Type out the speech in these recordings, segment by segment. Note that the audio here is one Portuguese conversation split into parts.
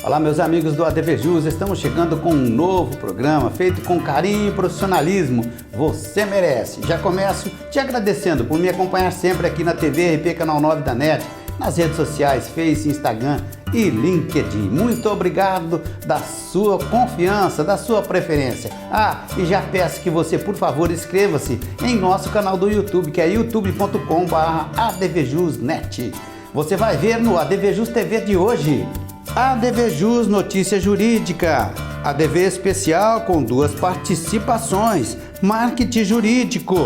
Olá, meus amigos do ADV Jus, estamos chegando com um novo programa feito com carinho e profissionalismo. Você merece. Já começo te agradecendo por me acompanhar sempre aqui na TV RP Canal 9 da NET, nas redes sociais, Face, Instagram e LinkedIn. Muito obrigado da sua confiança, da sua preferência. E já peço que você, por favor, inscreva-se em nosso canal do YouTube, que é youtube.com/advjusnet. Você vai ver no ADV Jus TV de hoje. ADV Jus Notícia Jurídica, ADV Especial com 2 participações, Marketing Jurídico,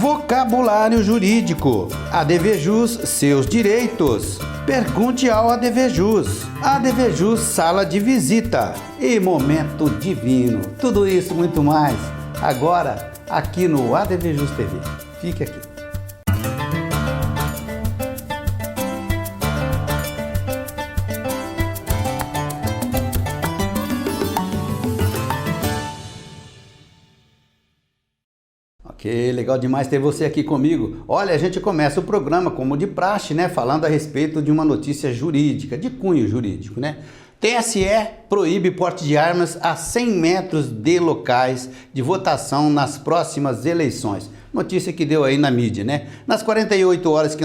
Vocabulário Jurídico, ADV Jus Seus Direitos, Pergunte ao ADV Jus, ADV Jus Sala de Visita e Momento Divino. Tudo isso e muito mais agora aqui no ADV Jus TV. Fique aqui. Ok, legal demais ter você aqui comigo. Olha, a gente começa o programa como de praxe, né? Falando a respeito de uma notícia jurídica, de cunho jurídico, né? TSE proíbe porte de armas a 100 metros de locais de votação nas próximas eleições. Notícia que deu aí na mídia, né? Nas 48 horas que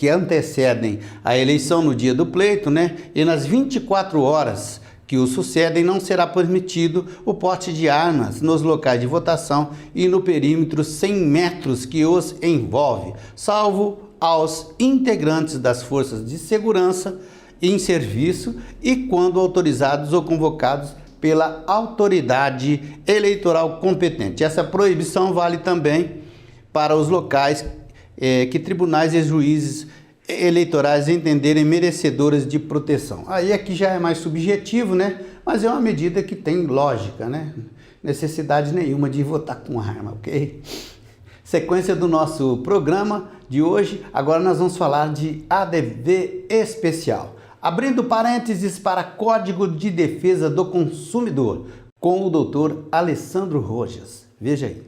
antecedem a eleição no dia do pleito, né? E nas 24 horas que o sucedem, não será permitido o porte de armas nos locais de votação e no perímetro 100 metros que os envolve, salvo aos integrantes das forças de segurança em serviço e quando autorizados ou convocados pela autoridade eleitoral competente. Essa proibição vale também para os locais que tribunais e juízes eleitorais entenderem merecedoras de proteção. Aí aqui já é mais subjetivo, né? Mas é uma medida que tem lógica, né? Necessidade nenhuma de votar com arma, ok? Sequência do nosso programa de hoje, agora nós vamos falar de ADV especial. Abrindo parênteses para Código de Defesa do Consumidor, com o Dr. Alessandro Rojas. Veja aí.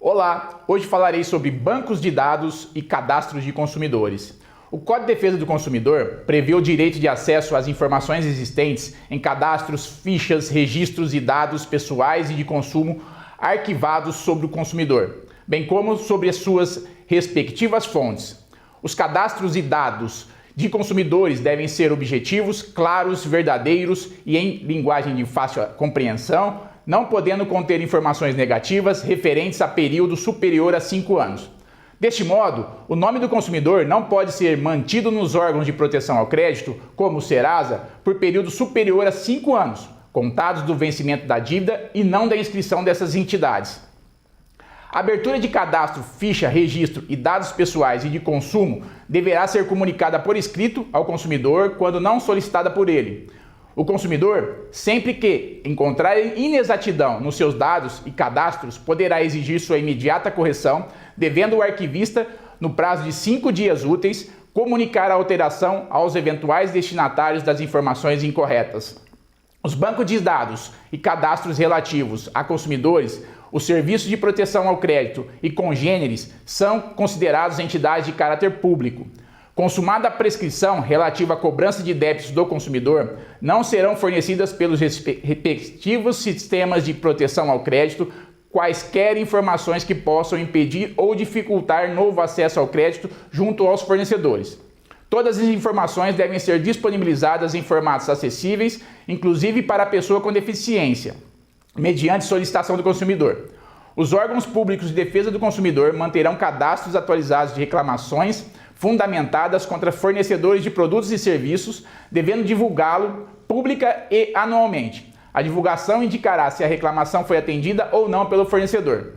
Olá, hoje falarei sobre bancos de dados e cadastros de consumidores. O Código de Defesa do Consumidor prevê o direito de acesso às informações existentes em cadastros, fichas, registros e dados pessoais e de consumo arquivados sobre o consumidor, bem como sobre as suas respectivas fontes. Os cadastros e dados de consumidores devem ser objetivos, claros, verdadeiros e em linguagem de fácil compreensão, não podendo conter informações negativas referentes a período superior a 5 anos. Deste modo, o nome do consumidor não pode ser mantido nos órgãos de proteção ao crédito, como o Serasa, por período superior a 5 anos, contados do vencimento da dívida e não da inscrição dessas entidades. A abertura de cadastro, ficha, registro e dados pessoais e de consumo deverá ser comunicada por escrito ao consumidor quando não solicitada por ele. O consumidor, sempre que encontrar inexatidão nos seus dados e cadastros, poderá exigir sua imediata correção, devendo o arquivista, no prazo de 5 dias úteis, comunicar a alteração aos eventuais destinatários das informações incorretas. Os bancos de dados e cadastros relativos a consumidores, os serviços de proteção ao crédito e congêneres são considerados entidades de caráter público. Consumada a prescrição relativa à cobrança de débitos do consumidor, não serão fornecidas pelos respectivos sistemas de proteção ao crédito quaisquer informações que possam impedir ou dificultar novo acesso ao crédito junto aos fornecedores. Todas as informações devem ser disponibilizadas em formatos acessíveis, inclusive para a pessoa com deficiência, mediante solicitação do consumidor. Os órgãos públicos de defesa do consumidor manterão cadastros atualizados de reclamações fundamentadas contra fornecedores de produtos e serviços, devendo divulgá-lo pública e anualmente. A divulgação indicará se a reclamação foi atendida ou não pelo fornecedor.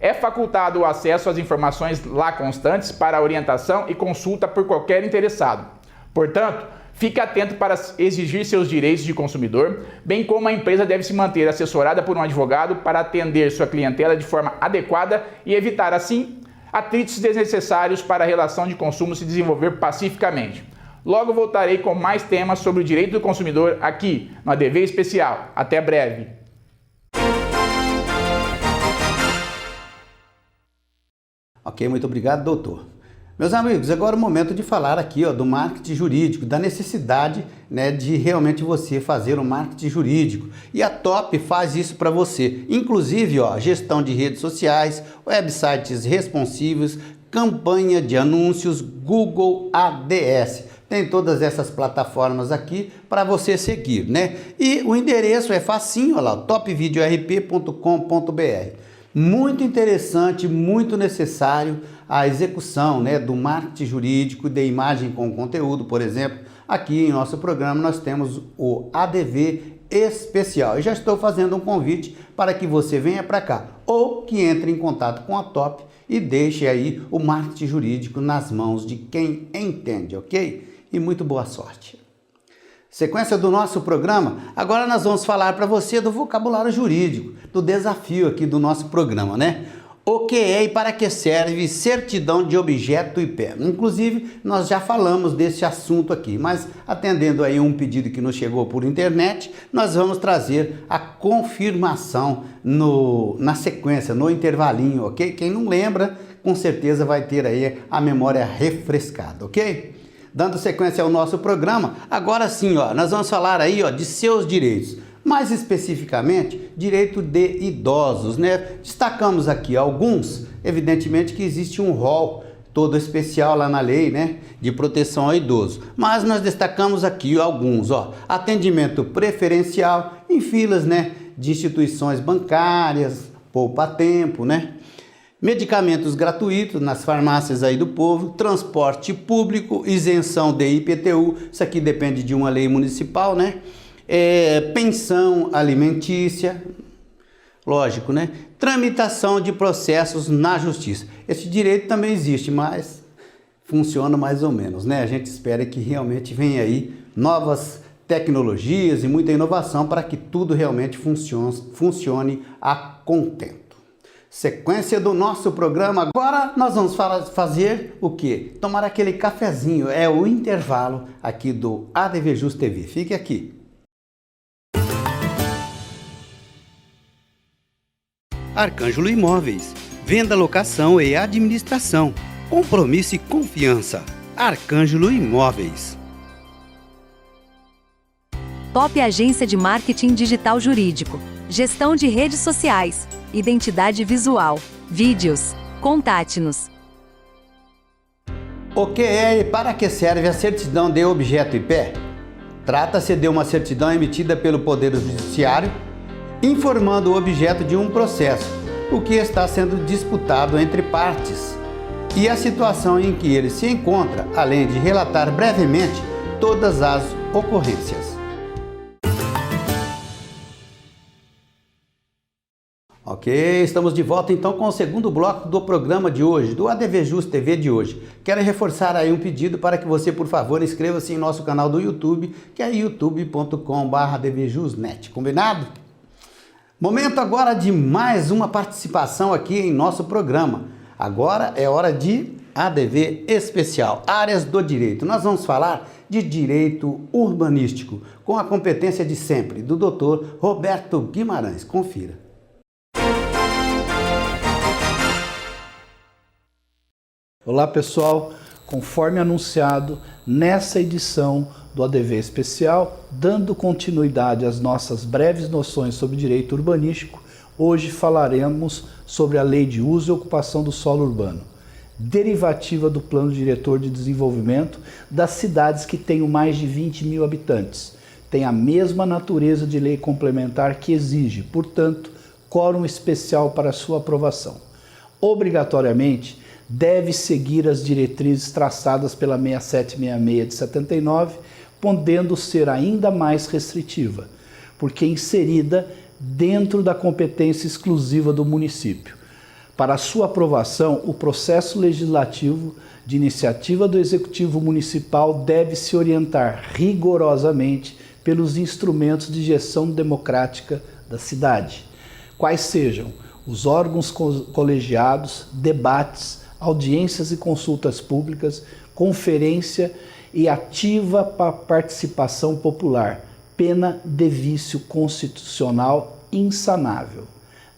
É facultado o acesso às informações lá constantes para orientação e consulta por qualquer interessado. Portanto, fique atento para exigir seus direitos de consumidor, bem como a empresa deve se manter assessorada por um advogado para atender sua clientela de forma adequada e evitar, assim, atritos desnecessários para a relação de consumo se desenvolver pacificamente. Logo voltarei com mais temas sobre o direito do consumidor aqui no ADV Especial. Até breve! Ok, muito obrigado, doutor. Meus amigos, agora é o momento de falar aqui do marketing jurídico, da necessidade, né, de realmente você fazer um marketing jurídico. E a Top faz isso para você. Inclusive, gestão de redes sociais, websites responsivos, campanha de anúncios, Google Ads. Tem todas essas plataformas aqui para você seguir, né? E o endereço é facinho, olha lá, topvideorp.com.br. Muito interessante, muito necessário a execução, né, do marketing jurídico de imagem com conteúdo, por exemplo. Aqui em nosso programa nós temos o ADV especial. Eu já estou fazendo um convite para que você venha para cá ou que entre em contato com a Top e deixe aí o marketing jurídico nas mãos de quem entende, ok? E muito boa sorte. Sequência do nosso programa, agora nós vamos falar para você do vocabulário jurídico, do desafio aqui do nosso programa, né? O que é e para que serve certidão de objeto IP? Inclusive, nós já falamos desse assunto aqui, mas atendendo aí um pedido que nos chegou por internet, nós vamos trazer a confirmação na sequência, no intervalinho, ok? Quem não lembra, com certeza vai ter aí a memória refrescada, ok? Dando sequência ao nosso programa, agora sim, nós vamos falar aí de seus direitos. Mais especificamente, direito de idosos, né? Destacamos aqui alguns, evidentemente que existe um rol todo especial lá na lei, né, de proteção ao idoso. Mas nós destacamos aqui alguns, atendimento preferencial em filas, né, de instituições bancárias, poupa-tempo, né? Medicamentos gratuitos nas farmácias aí do povo, transporte público, isenção de IPTU, isso aqui depende de uma lei municipal, né? Pensão alimentícia, lógico, né? Tramitação de processos na justiça. Esse direito também existe, mas funciona mais ou menos, né? A gente espera que realmente venha aí novas tecnologias e muita inovação para que tudo realmente funcione a contento. Sequência do nosso programa. Agora nós vamos fazer o quê? Tomar aquele cafezinho, é o intervalo aqui do ADV Just TV. Fique aqui. Arcângelo Imóveis, venda, locação e administração. Compromisso e confiança. Arcângelo Imóveis. Top Agência de Marketing Digital Jurídico. Gestão de redes sociais. Identidade visual. Vídeos. Contate-nos. O que é e para que serve a certidão de objeto IP? Trata-se de uma certidão emitida pelo Poder Judiciário informando o objeto de um processo, o que está sendo disputado entre partes, e a situação em que ele se encontra, além de relatar brevemente todas as ocorrências. Ok, estamos de volta então com o segundo bloco do programa de hoje, do ADV Just TV de hoje. Quero reforçar aí um pedido para que você, por favor, inscreva-se em nosso canal do YouTube, que é youtube.com/advjustnet, combinado? Momento agora de mais uma participação aqui em nosso programa. Agora é hora de ADV especial, áreas do direito. Nós vamos falar de direito urbanístico, com a competência de sempre, do Dr. Roberto Guimarães. Confira. Olá pessoal, conforme anunciado, nessa edição do ADV Especial, dando continuidade às nossas breves noções sobre direito urbanístico, hoje falaremos sobre a Lei de Uso e Ocupação do Solo Urbano, derivativa do Plano Diretor de Desenvolvimento das cidades que tenham mais de 20 mil habitantes. Tem a mesma natureza de lei complementar que exige, portanto, quórum especial para sua aprovação. Obrigatoriamente, deve seguir as diretrizes traçadas pela 6766 de 79, podendo ser ainda mais restritiva, porque inserida dentro da competência exclusiva do município. Para sua aprovação, o processo legislativo de iniciativa do Executivo Municipal deve se orientar rigorosamente pelos instrumentos de gestão democrática da cidade, quais sejam os órgãos colegiados, debates, audiências e consultas públicas, conferência e ativa participação popular, pena de vício constitucional insanável.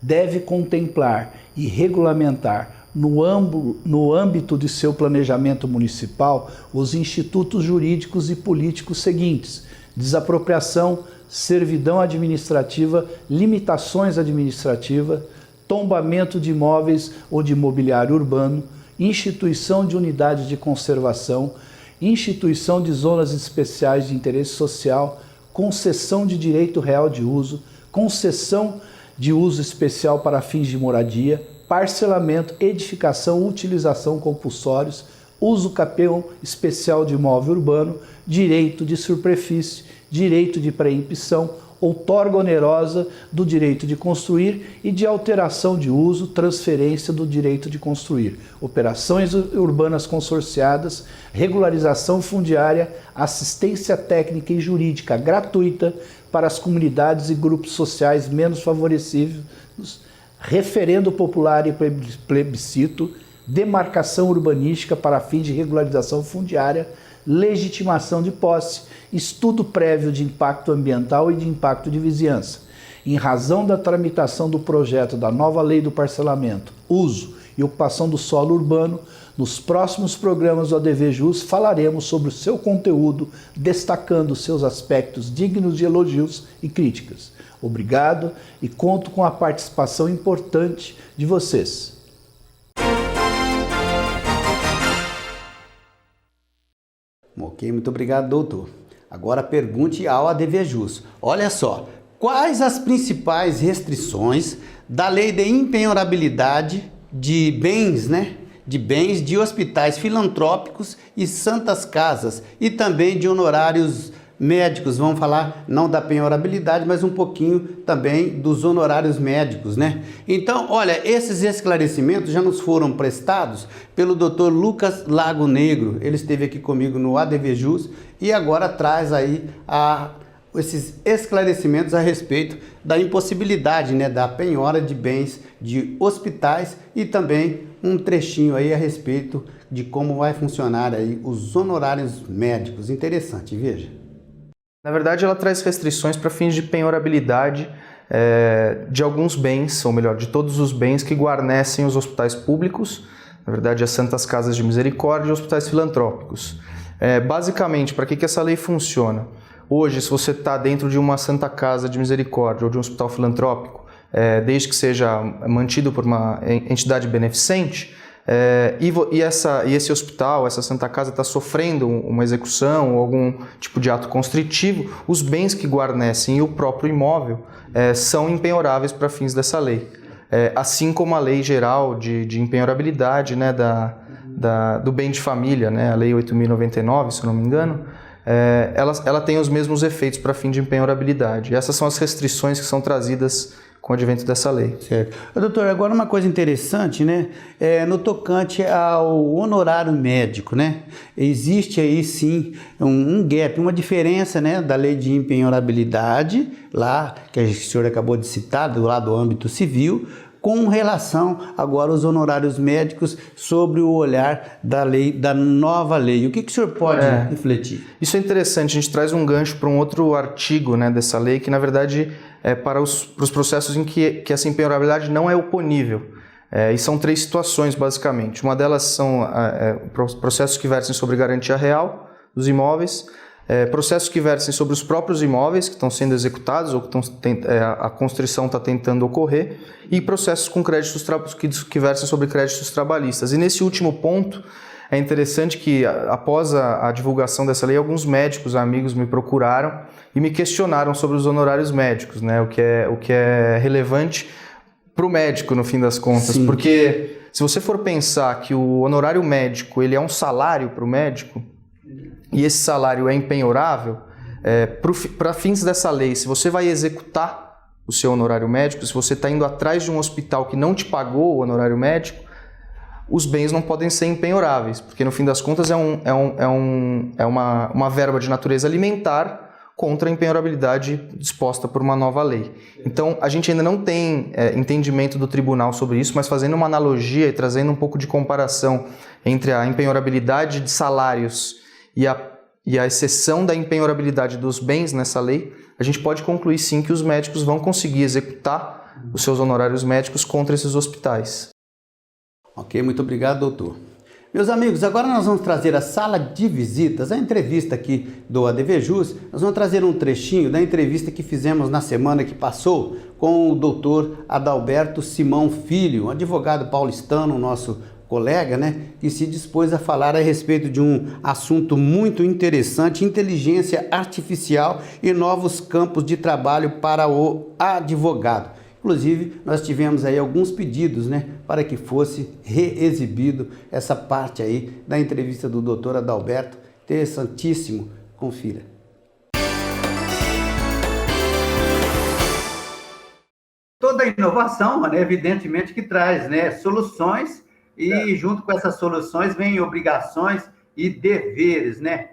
Deve contemplar e regulamentar no âmbito de seu planejamento municipal, os institutos jurídicos e políticos seguintes: desapropriação, servidão administrativa, limitações administrativas, tombamento de imóveis ou de mobiliário urbano, instituição de unidades de conservação, instituição de zonas especiais de interesse social, concessão de direito real de uso, concessão de uso especial para fins de moradia, parcelamento, edificação, utilização compulsórios, uso capião especial de imóvel urbano, direito de superfície, direito de preempção, outorga onerosa do direito de construir e de alteração de uso, transferência do direito de construir, operações urbanas consorciadas, regularização fundiária, assistência técnica e jurídica gratuita para as comunidades e grupos sociais menos favorecidos, referendo popular e plebiscito, demarcação urbanística para fins de regularização fundiária, legitimação de posse, estudo prévio de impacto ambiental e de impacto de vizinhança. Em razão da tramitação do projeto da nova lei do parcelamento, uso e ocupação do solo urbano, nos próximos programas do ADV-JUS falaremos sobre o seu conteúdo, destacando seus aspectos dignos de elogios e críticas. Obrigado e conto com a participação importante de vocês. Ok, muito obrigado, doutor. Agora pergunte ao ADV-JUS. Olha só, quais as principais restrições da lei de impenhorabilidade de bens, de bens de hospitais filantrópicos e santas casas e também de honorários médicos? Vamos falar não da penhorabilidade, mas um pouquinho também dos honorários médicos, Então, olha, esses esclarecimentos já nos foram prestados pelo Dr. Lucas Lago Negro. Ele esteve aqui comigo no ADV-JUS e agora traz aí esses esclarecimentos a respeito da impossibilidade, da penhora de bens de hospitais e também um trechinho aí a respeito de como vai funcionar aí os honorários médicos. Interessante, veja. Na verdade, ela traz restrições para fins de penhorabilidade de alguns bens, ou melhor, de todos os bens que guarnecem os hospitais públicos, na verdade, as Santas Casas de Misericórdia e hospitais filantrópicos. Basicamente, para que essa lei funciona? Hoje, se você está dentro de uma Santa Casa de Misericórdia ou de um hospital filantrópico, desde que seja mantido por uma entidade beneficente, e esse hospital, essa Santa Casa está sofrendo uma execução ou algum tipo de ato constritivo, os bens que guarnecem o próprio imóvel são impenhoráveis para fins dessa lei. Assim como a lei geral de impenhorabilidade do bem de família, a lei 8.099, se eu não me engano, ela tem os mesmos efeitos para fim de impenhorabilidade. Essas são as restrições que são trazidas com o advento dessa lei. Certo. Doutor, agora uma coisa interessante, no tocante ao honorário médico, existe aí sim um gap, uma diferença, da lei de impenhorabilidade, lá, que o senhor acabou de citar, do lado do âmbito civil, com relação agora aos honorários médicos sobre o olhar da nova lei. O que o senhor pode refletir? Isso é interessante, a gente traz um gancho para um outro artigo dessa lei, que na verdade é para os processos em que essa impenhorabilidade não é oponível. E são 3 situações, basicamente. Uma delas são processos que versem sobre garantia real dos imóveis, processos que versem sobre os próprios imóveis que estão sendo executados ou que a constrição está tentando ocorrer, e processos com créditos que versem sobre créditos trabalhistas. E nesse último ponto, é interessante que após a divulgação dessa lei, alguns médicos amigos me procuraram e me questionaram sobre os honorários médicos, o que é relevante para o médico no fim das contas. Sim. Porque se você for pensar que o honorário médico ele é um salário para o médico, e esse salário é impenhorável, para fins dessa lei, se você vai executar o seu honorário médico, se você está indo atrás de um hospital que não te pagou o honorário médico, os bens não podem ser impenhoráveis, porque no fim das contas é uma verba de natureza alimentar contra a impenhorabilidade disposta por uma nova lei. Então, a gente ainda não tem entendimento do tribunal sobre isso, mas fazendo uma analogia e trazendo um pouco de comparação entre a impenhorabilidade de salários e a exceção da impenhorabilidade dos bens nessa lei, a gente pode concluir sim que os médicos vão conseguir executar os seus honorários médicos contra esses hospitais. Ok, muito obrigado, doutor. Meus amigos, agora nós vamos trazer a sala de visitas, a entrevista aqui do ADV Jus. Nós vamos trazer um trechinho da entrevista que fizemos na semana que passou com o doutor Adalberto Simão Filho, um advogado paulistano, nosso colega, né, que se dispôs a falar a respeito de um assunto muito interessante, inteligência artificial e novos campos de trabalho para o advogado. Inclusive, nós tivemos aí alguns pedidos, né, para que fosse reexibido essa parte aí da entrevista do doutor Adalberto. Interessantíssimo, confira. Toda inovação, né, evidentemente que traz, né, soluções e junto com essas soluções vem obrigações e deveres, né?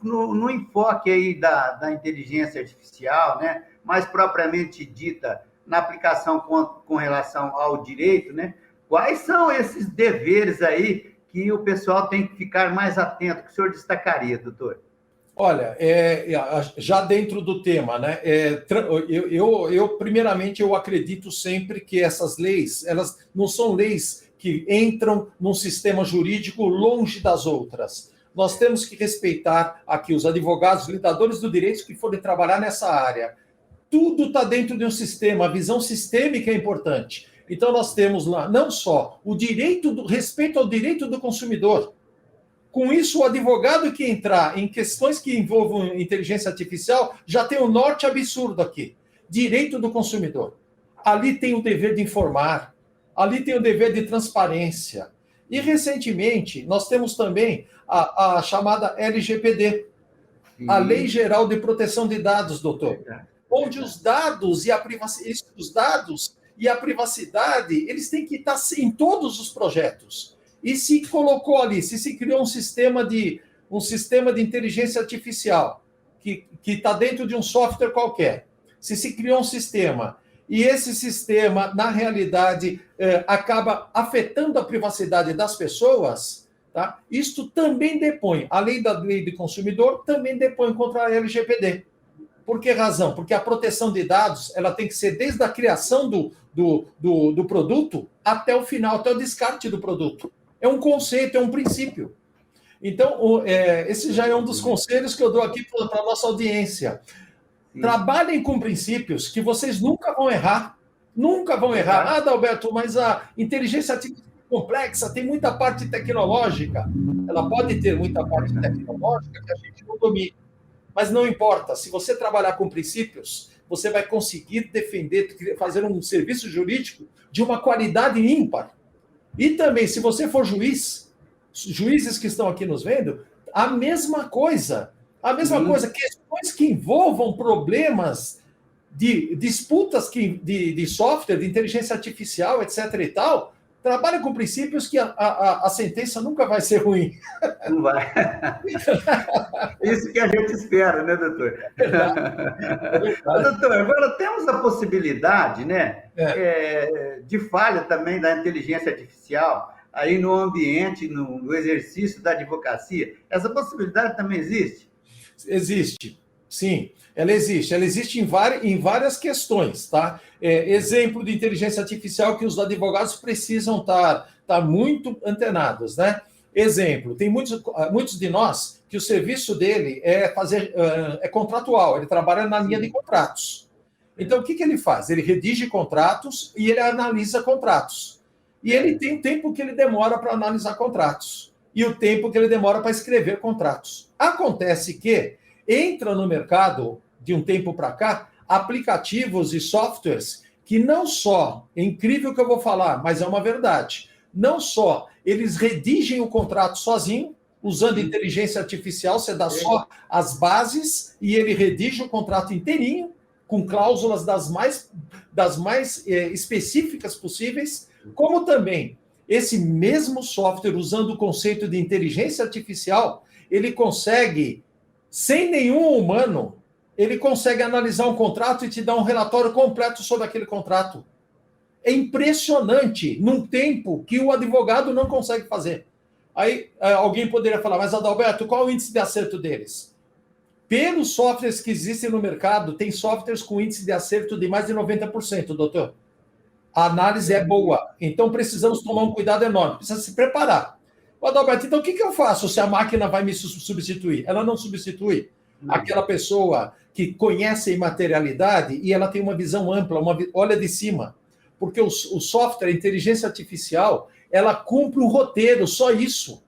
No enfoque aí da inteligência artificial, né, mais propriamente dita, na aplicação com relação ao direito, né, quais são esses deveres aí que o pessoal tem que ficar mais atento, que o senhor destacaria, doutor? Olha, já dentro do tema, né? Primeiramente, eu acredito sempre que essas leis, elas não são leis que entram num sistema jurídico longe das outras. Nós temos que respeitar aqui os advogados, lidadores do direito que forem trabalhar nessa área. Tudo está dentro de um sistema, a visão sistêmica é importante. Então, nós temos lá não só o respeito ao direito do consumidor. Com isso, o advogado que entrar em questões que envolvam inteligência artificial já tem um norte absurdo aqui. Direito do consumidor. Ali tem o dever de informar, ali tem o dever de transparência. E, recentemente, nós temos também a chamada LGPD, a Lei Geral de Proteção de Dados, doutor, onde os dados e a privacidade, eles têm que estar em todos os projetos. E se colocou ali, se criou um sistema de inteligência artificial que está dentro de um software qualquer, se criou um sistema e esse sistema, na realidade, acaba afetando a privacidade das pessoas, tá? Isto também depõe, além da lei do consumidor, também depõe contra a LGPD. Por que razão? Porque a proteção de dados ela tem que ser desde a criação do produto até o final, até o descarte do produto. É um conceito, é um princípio. Então, esse já é um dos conselhos que eu dou aqui para a nossa audiência. Sim. Trabalhem com princípios que vocês nunca vão errar. Nunca vão errar. Ah, Adalberto, mas a inteligência artificial é complexa, tem muita parte tecnológica. Ela pode ter muita parte tecnológica que a gente não domina. Mas não importa. Se você trabalhar com princípios, você vai conseguir defender, fazer um serviço jurídico de uma qualidade ímpar. E também, se você for juízes que estão aqui nos vendo, a mesma coisa. A mesma coisa, questões que envolvam problemas de disputas de software, de inteligência artificial, etc. e tal, trabalha com princípios que a sentença nunca vai ser ruim. Não vai. Isso que a gente espera, né, doutor? Doutor, agora temos a possibilidade, né, de falha também da inteligência artificial aí no ambiente, no exercício da advocacia. Essa possibilidade também existe? Existe, sim. Ela existe em várias questões, tá? Exemplo de inteligência artificial que os advogados precisam estar muito antenados, né? Exemplo, tem muitos de nós que o serviço dele é contratual, ele trabalha na linha de contratos. Então, o que ele faz? Ele redige contratos e ele analisa contratos. E ele tem o tempo que ele demora para analisar contratos e o tempo que ele demora para escrever contratos. Acontece que entra no mercado, de um tempo para cá, aplicativos e softwares que não só, é incrível que eu vou falar, mas é uma verdade, não só eles redigem o contrato sozinho, usando inteligência artificial, você dá só as bases e ele redige o contrato inteirinho, com cláusulas das mais específicas possíveis, como também esse mesmo software, usando o conceito de inteligência artificial, ele consegue, sem nenhum humano, ele consegue analisar um contrato e te dar um relatório completo sobre aquele contrato. É impressionante, num tempo que o advogado não consegue fazer. Aí alguém poderia falar, mas Adalberto, qual o índice de acerto deles? Pelos softwares que existem no mercado, tem softwares com índice de acerto de mais de 90%, doutor. A análise é boa, então precisamos tomar um cuidado enorme, precisa se preparar. Adalberto, então o que eu faço se a máquina vai me substituir? Ela não substitui aquela pessoa que conhece a imaterialidade e ela tem uma visão ampla, olha de cima. Porque o software, a inteligência artificial, ela cumpre um roteiro, só isso.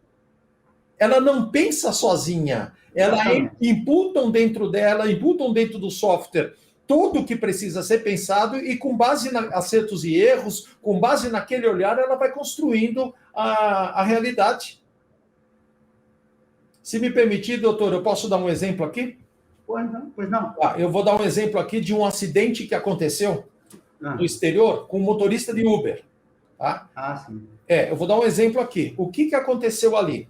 Ela não pensa sozinha. Ela imputam dentro dela, imputam dentro do software tudo o que precisa ser pensado e com base em acertos e erros, com base naquele olhar, ela vai construindo a realidade. Se me permitir, doutor, eu posso dar um exemplo aqui? Pois não. Eu vou dar um exemplo aqui de um acidente que aconteceu no exterior com um motorista de Uber. Tá? Sim. Eu vou dar um exemplo aqui. O que aconteceu ali?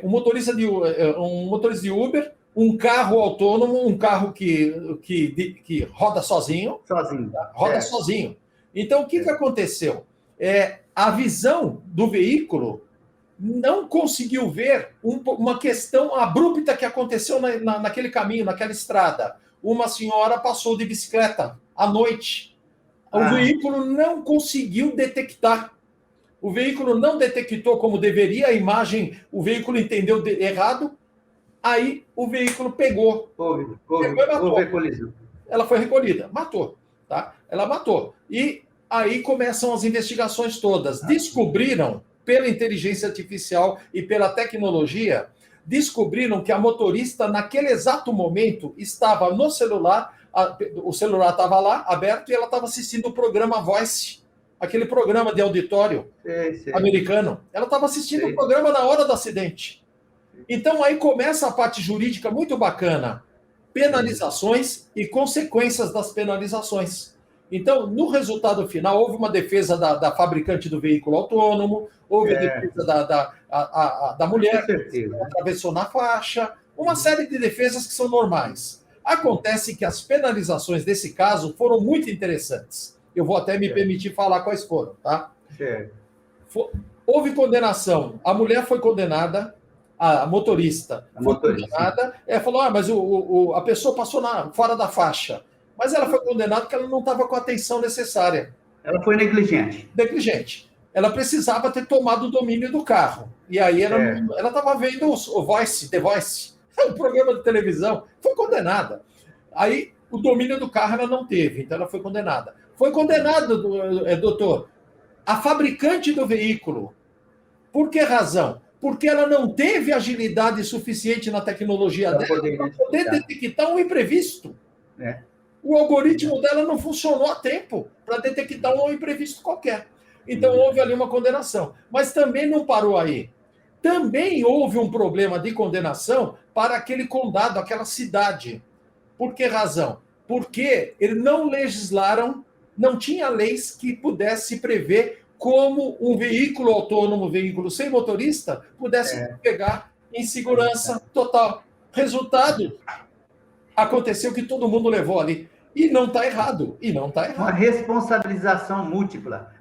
Um motorista de Uber, um carro autônomo, um carro que roda sozinho. Tá? Roda sozinho. Então, o que aconteceu? A visão do veículo não conseguiu ver uma questão abrupta que aconteceu naquele caminho, naquela estrada. Uma senhora passou de bicicleta à noite. O veículo não conseguiu detectar. O veículo não detectou como deveria, a imagem, o veículo entendeu errado, aí o veículo pegou. Houve colisão. Ela foi recolhida, matou. Tá? Ela matou. E aí começam as investigações todas. Descobriram, pela inteligência artificial e pela tecnologia, descobriram que a motorista, naquele exato momento, estava no celular, o celular estava lá, aberto, e ela estava assistindo o programa Voice, aquele programa de auditório americano. Ela estava assistindo o programa na hora do acidente. Então, aí começa a parte jurídica muito bacana. Penalizações e consequências das penalizações. Então, no resultado final, houve uma defesa da fabricante do veículo autônomo, houve a defesa da mulher que atravessou na faixa, uma série de defesas que são normais. Acontece que as penalizações desse caso foram muito interessantes. Eu vou até me permitir falar quais foram, tá? Houve condenação. A mulher foi condenada, a motorista foi condenada. Ela falou, mas a pessoa passou fora da faixa. Mas ela foi condenada porque ela não estava com a atenção necessária. Ela foi negligente. Negligente. Ela precisava ter tomado o domínio do carro. E aí ela estava vendo o Voice, The Voice, um programa de televisão. Foi condenada. Aí o domínio do carro ela não teve, então ela foi condenada. Foi condenada, doutor, a fabricante do veículo. Por que razão? Porque ela não teve agilidade suficiente na tecnologia dela para poder detectar um imprevisto. O algoritmo dela não funcionou a tempo para detectar um imprevisto qualquer. Então, houve ali uma condenação. Mas também não parou aí. Também houve um problema de condenação para aquele condado, aquela cidade. Por que razão? Porque eles não legislaram, não tinha leis que pudesse prever como um veículo autônomo, veículo sem motorista, pudesse pegar em segurança total. Resultado, aconteceu que todo mundo levou ali. E não está errado. Uma responsabilização múltipla.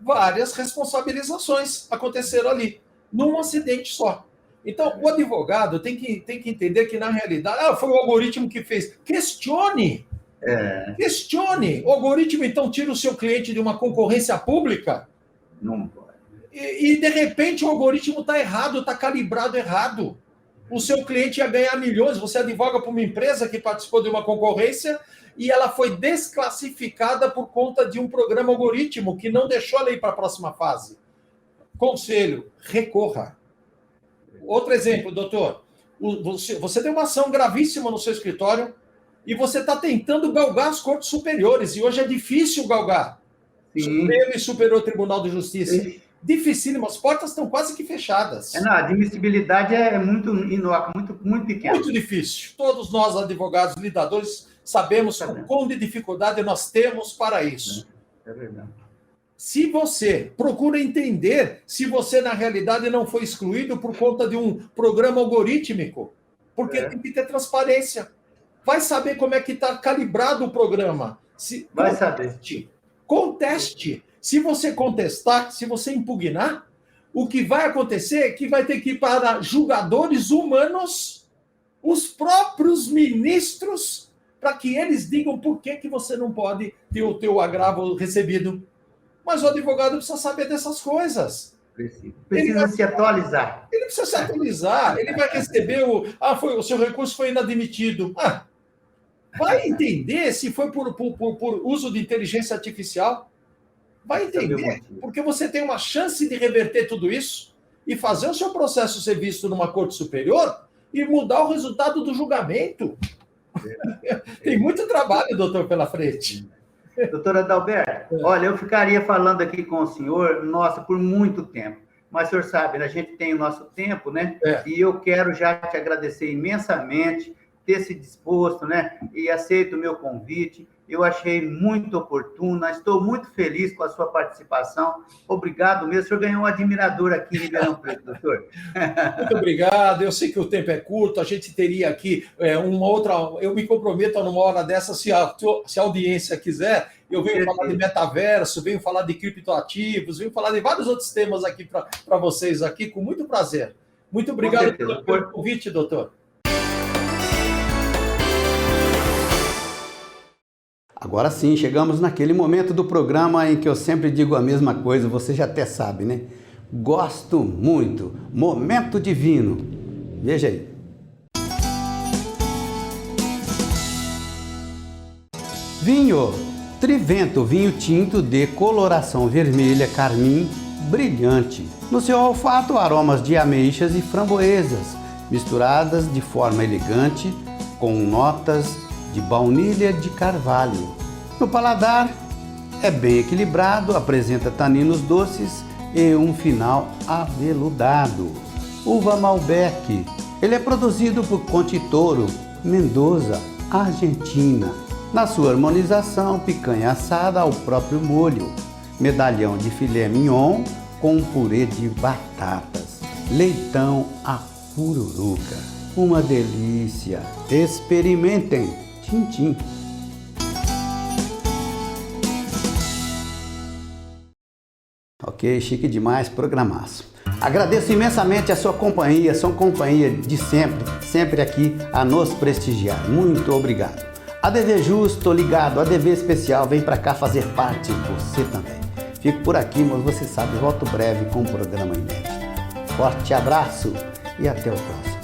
Várias responsabilizações aconteceram ali, num acidente só. Então, o advogado tem que entender que, na realidade, foi o algoritmo que fez. Questione. Questione. O algoritmo, então, tira o seu cliente de uma concorrência pública? Não pode. E de repente, o algoritmo está errado, está calibrado errado. O seu cliente ia ganhar milhões. Você advoga para uma empresa que participou de uma concorrência e ela foi desclassificada por conta de um programa algoritmo que não deixou ela ir para a próxima fase. Conselho, recorra. Outro exemplo, doutor. Você tem uma ação gravíssima no seu escritório e você está tentando galgar as cortes superiores. E hoje é difícil galgar. Supremo e Superior Tribunal de Justiça. Dificílimo, as portas estão quase que fechadas. A admissibilidade é muito inócua, muito pequena. Muito difícil. Todos nós, advogados, lidadores, sabemos o quão de dificuldade nós temos para isso. É verdade. Se você procura entender se você, na realidade, não foi excluído por conta de um programa algorítmico, porque tem que ter transparência. Vai saber como é que está calibrado o programa. Vai saber. Conteste. Se você contestar, se você impugnar, o que vai acontecer é que vai ter que ir para julgadores humanos, os próprios ministros para que eles digam por que você não pode ter o teu agravo recebido. Mas o advogado precisa saber dessas coisas. Precisa se atualizar. Ele precisa se atualizar. Ele vai receber o seu recurso foi inadmitido. Vai entender se foi por uso de inteligência artificial. Vai entender, porque você tem uma chance de reverter tudo isso e fazer o seu processo ser visto numa corte superior e mudar o resultado do julgamento. Tem muito trabalho, doutor, pela frente. Doutor Adalberto, olha, eu ficaria falando aqui com o senhor, nossa, por muito tempo. Mas o senhor sabe, a gente tem o nosso tempo, né? E eu quero já te agradecer imensamente ter se disposto, né? E aceito o meu convite. Eu achei muito oportuna, estou muito feliz com a sua participação. Obrigado mesmo. O senhor ganhou um admirador aqui em Ribeirão Preto, doutor. Muito obrigado. Eu sei que o tempo é curto, a gente teria aqui uma outra... Eu me comprometo a numa hora dessa, se a audiência quiser, eu venho falar de metaverso, venho falar de criptoativos, venho falar de vários outros temas aqui para vocês aqui, com muito prazer. Muito obrigado pelo convite, doutor. Agora sim, chegamos naquele momento do programa em que eu sempre digo a mesma coisa, você já até sabe, né? Gosto muito. Momento divino. Veja aí. Vinho. Trivento, vinho tinto de coloração vermelha, carmim, brilhante. No seu olfato, aromas de ameixas e framboesas, misturadas de forma elegante com notas de baunilha de carvalho. No paladar, é bem equilibrado, apresenta taninos doces e um final aveludado. Uva Malbec. Ele é produzido por Conte Toro, Mendoza, Argentina. Na sua harmonização, picanha assada ao próprio molho, medalhão de filé mignon com purê de batatas, leitão à pururuca. Uma delícia! Experimentem! Tchim, tchim. Ok, chique demais, programaço. Agradeço imensamente a sua companhia de sempre aqui a nos prestigiar. Muito obrigado. ADV Justo, ligado, ADV Especial, vem para cá fazer parte, você também. Fico por aqui, mas você sabe, volto breve com um programa inédito. Forte abraço e até o próximo.